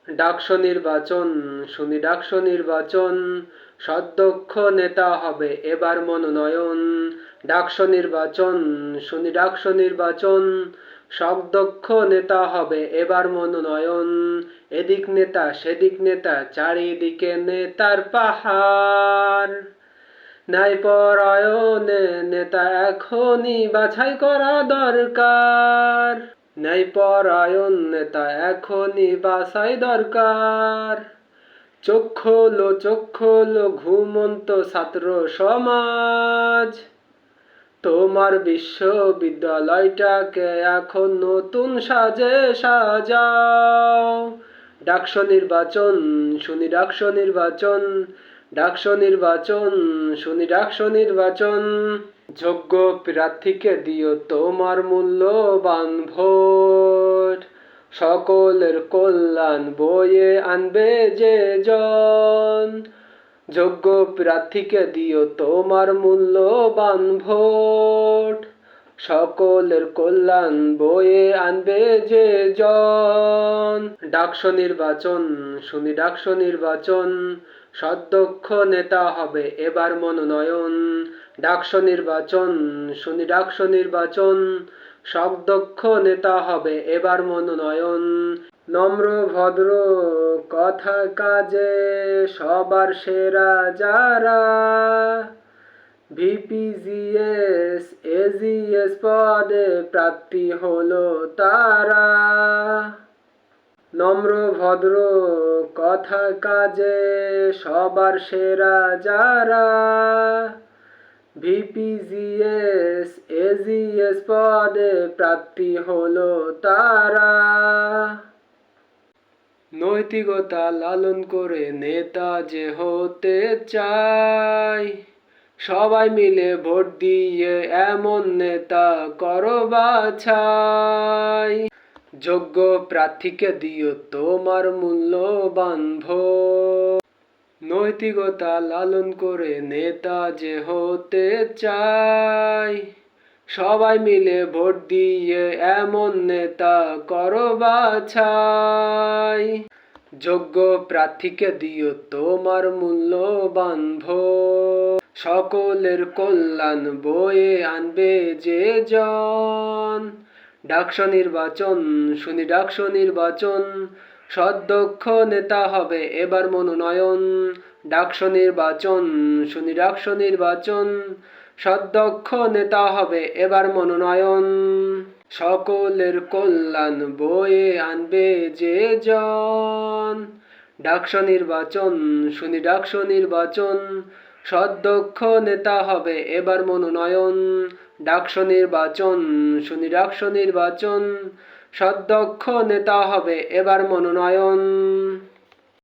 ডাকসু নির্বাচন, শুনি ডাকসু নির্বাচন, সদক্ষ নেতা হবে এবার মনোনয়ন। ডাকসু নির্বাচন, শুনি ডাকসু নির্বাচন, সদক্ষ নেতা হবে এবার মনোনয়ন। এদিক নেতা সেদিক নেতা, চারিদিকে নেতার পাহাড়। ন্যায়পরায়ণে নেতা এখনই বাছাই করা দরকার। ন্যায়পরায়ণ নেতা এখনই বাছাই দরকার। চোখ খোলো ঘুমন্ত ছাত্র সমাজ, তোমার বিশ্ববিদ্যালয়টাকে এখন নতুন সাজে সাজাও। ডাকসু নির্বাচন, শুনি ডাকসু নির্বাচন, ডাকসু নির্বাচন, শুনি ডাকসু নির্বাচন। যোগ্য প্রার্থীকে দিও তোমার মূল্যবান ভোট, সকলের কল্যাণ বয়ে আনবে যে জন। যোগ্য প্রার্থীকে দিও তোমার মূল্যবান ভোট, সকলের কল্যাণ বয়ে আনবে যে জন। ডাকসু নির্বাচন, শুনি ডাকসু নির্বাচন, সদক্ষ নেতা হবে এবার মনোনয়ন। ডাকসু নির্বাচন, শুনি ডাকসু নির্বাচন, সদক্ষ নেতা হবে এবার মনোনয়ন। নম্র ভদ্র কথা কাজে সবার সেরা যারা, ভিপিজিএস এজিএস পদে প্রার্থী হলো তারা। নম্র ভদ্র কথা কাজে সবার সেরা যারা, ভিপিজিএস এজিএস পদে প্রার্থী হলো তারা। নৈতিকতা লালন করে নেতা যে হতে চায়, সবাই মিলে ভোট দিয়ে এমন নেতা করো বাছাই। যোগ্য প্রার্থীকে দিও তোমার মূল্যবান ভোট, নৈতিকতা লালন করে নেতা যে হতে চায়, সবাই মিলে ভোট দিয়ে এমন নেতা করো বাছাই। যোগ্য প্রার্থীকে দিও তোমার মূল্যবান ভোট, সকলের কল্যাণ বয়ে আনবে যে জন। ডাকসু নির্বাচন, শুনি ডাকসু নির্বাচন, সদক্ষ নেতা হবে এবার মনোনয়ন। ডাকসু নির্বাচন, শুনি ডাকসু নির্বাচন, সদক্ষ নেতা হবে এবার মনোনয়ন। সকলের কল্যাণ বয়ে আনবে যে জন। ডাকসু নির্বাচন, শুনি ডাকসু নির্বাচন, সদক্ষ নেতা হবে এবার মনোনয়ন। ডাকসু নির্বাচন, শুনি ডাকসু নির্বাচন, সদক্ষ নেতা হবে এবার মনোনয়ন।